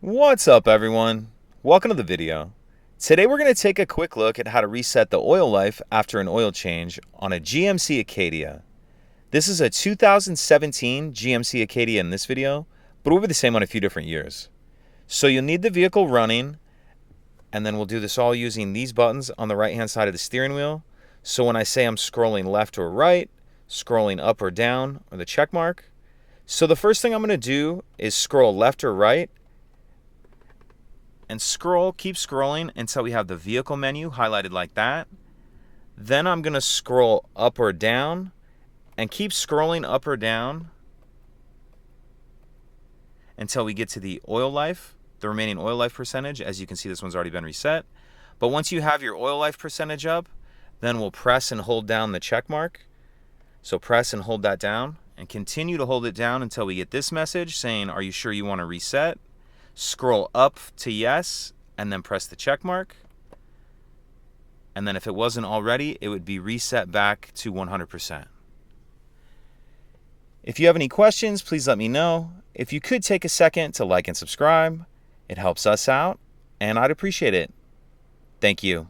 What's up, everyone? Welcome to the video. Today we're going to take a quick look at how to reset the oil life after an oil change on a GMC Acadia. This is a 2017 GMC Acadia in this video, but will be the same on a few different years. So you'll need the vehicle running, and then we'll do this all using these buttons on the right hand side of the steering wheel. So when I say I'm scrolling left or right, scrolling up or down, or the check mark. So the first thing I'm going to do is scroll left or right, and keep scrolling until we have the vehicle menu highlighted like that. Then I'm going to scroll up or down and keep scrolling up or down until we get to the oil life, the remaining oil life percentage. As you can see, this one's already been reset. But once you have your oil life percentage up, then we'll press and hold down the check mark. So press and hold that down and continue to hold it down until we get this message saying, "Are you sure you want to reset?" Scroll up to yes, and then press the check mark. And then if it wasn't already, it would be reset back to 100%. If you have any questions, please let me know. If you could take a second to like and subscribe, it helps us out, and I'd appreciate it. Thank you.